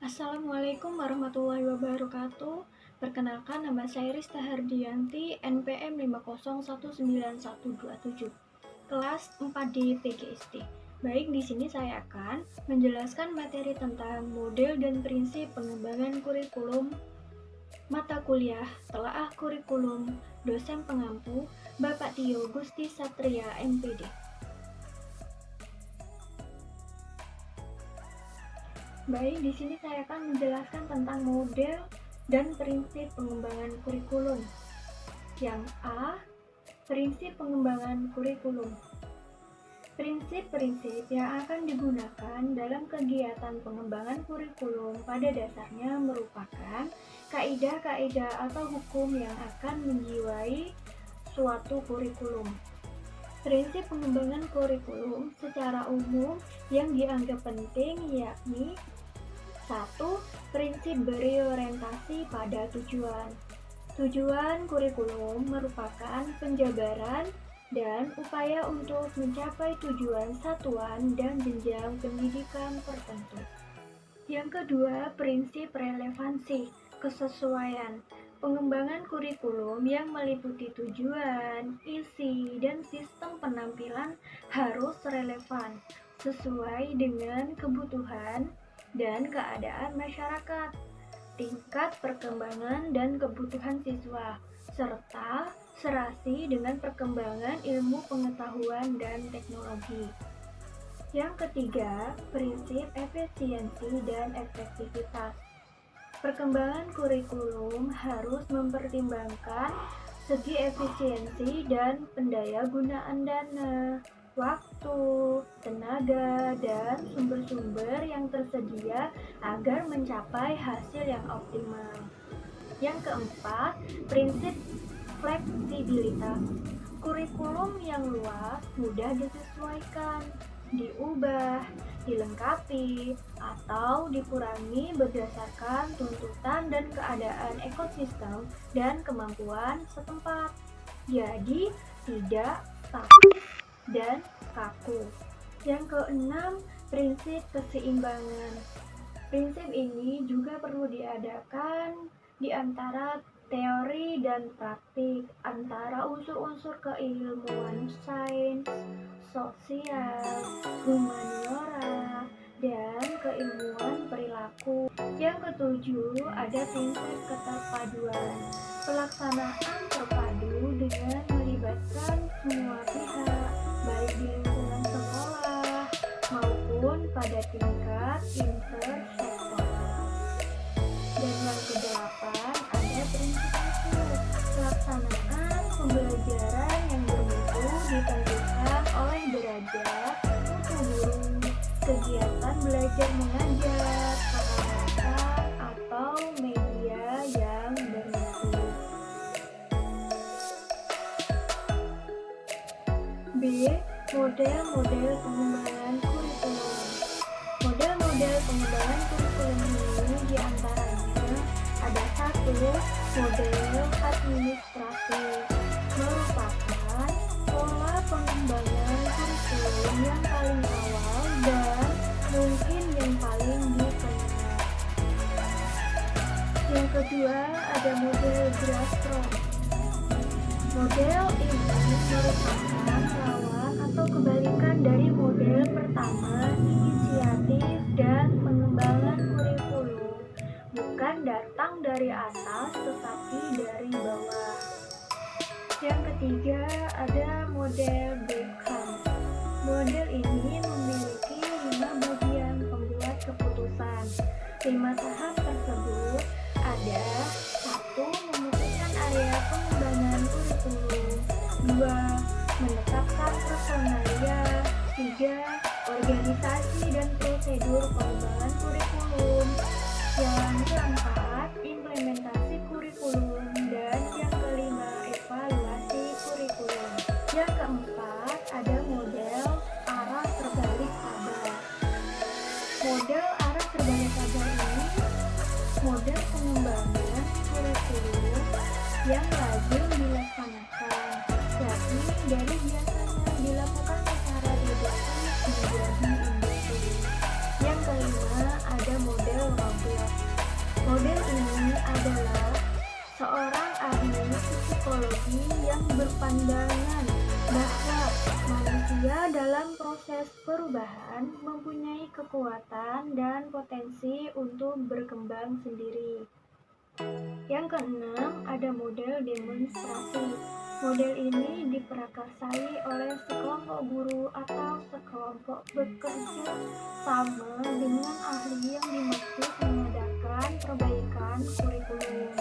Assalamualaikum warahmatullahi wabarakatuh. Perkenalkan, nama saya Rista Hardianti, NPM 5019127, kelas 4D PGSD. Baik, di sini saya akan menjelaskan materi tentang model dan prinsip pengembangan kurikulum mata kuliah telaah kurikulum dosen pengampu Bapak Tio Gusti Satria MPD. Baik, di sini saya akan menjelaskan tentang model dan prinsip pengembangan kurikulum. Yang A, prinsip pengembangan kurikulum. Prinsip-prinsip yang akan digunakan dalam kegiatan pengembangan kurikulum pada dasarnya merupakan kaidah-kaidah atau hukum yang akan menjiwai suatu kurikulum. Prinsip pengembangan kurikulum secara umum yang dianggap penting yakni 1. Prinsip berorientasi pada tujuan. Tujuan kurikulum merupakan penjabaran dan upaya untuk mencapai tujuan satuan dan jenjang pendidikan tertentu. Yang kedua, prinsip relevansi, kesesuaian. Pengembangan kurikulum yang meliputi tujuan, isi, dan sistem penampilan harus relevan, sesuai dengan kebutuhan dan keadaan masyarakat, tingkat perkembangan dan kebutuhan siswa, serta serasi dengan perkembangan ilmu pengetahuan dan teknologi. Yang ketiga, prinsip efisiensi dan efektivitas. Perkembangan kurikulum harus mempertimbangkan segi efisiensi dan pendayagunaan dana, waktu, tenaga, dan sumber-sumber yang tersedia agar mencapai hasil yang optimal. Yang keempat, prinsip fleksibilitas. Kurikulum yang luas mudah disesuaikan, diubah, dilengkapi, atau dikurangi berdasarkan tuntutan dan keadaan ekosistem dan kemampuan setempat. Jadi, tidak statis dan kaku. Yang keenam, prinsip keseimbangan. Prinsip ini juga perlu diadakan di antara teori dan praktik, antara unsur-unsur keilmuan sains, sosial, humaniora, dan keilmuan perilaku. Yang ketujuh, ada prinsip keterpaduan. Pelaksanaan terpadu dengan melibatkan semua pihak, baik di lingkungan sekolah maupun pada tingkat intersektoral. Dan yang kedelapan, ada prinsip mutu. Pelaksanaan pembelajaran yang bermutu ditentukan oleh derajat mutu guru, kegiatan belajar mengajar, peralatan, atau media yang bermutu. B. Model-model pengembangan kurikulum. Model-model pengembangan kurikulum ini diantaranya ada 1. Model administratif, merupakan pola pengembangan kurikulum yang paling awal dan mungkin yang paling dikenal. Yang kedua, ada model grassroots. Model ini merupakan lawan atau kebalikan dari model pertama, inisiatif dan pengembangan kurikulum, bukan datang dari atas tetapi dari bawah. Yang ketiga, ada model Beckham. Model ini memiliki 5 bagian pembuat keputusan. 5 tahap tersebut ada: 1. Memutuskan area pengembangan kurikulum, 2. Menetapkan personalia, 3. Organisasi dan prosedur pengembangan kurikulum, yang keempat, implementasi kurikulum, dan yang kelima, evaluasi kurikulum. Yang keempat, ada model arah terbalik sabar. Model arah terbalik sabar ini model pengembangan kurikulum yang lazim dilaksanakan, yakni dari biasanya dilakukan secara dadakan menjadi industri. Yang kelima, ada model robot. generasi yang berpandangan bahwa manusia dalam proses perubahan mempunyai kekuatan dan potensi untuk berkembang sendiri. Yang keenam, ada model demonstrasi. Model ini diprakarsai oleh sekelompok guru atau sekelompok bekerja sama dengan ahli yang dimaksud mengadakan perbaikan kurikulum.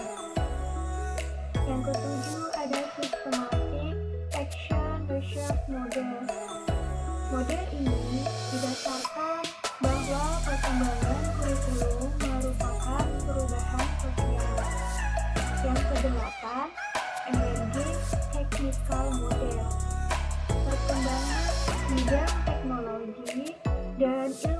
Yang ketujuh, ada systematic action research model. Model ini didasarkan bahwa perkembangan kurikulum merupakan perubahan sosial. Yang kedelapan, emerging technical model. Perkembangan bidang teknologi dan ilmu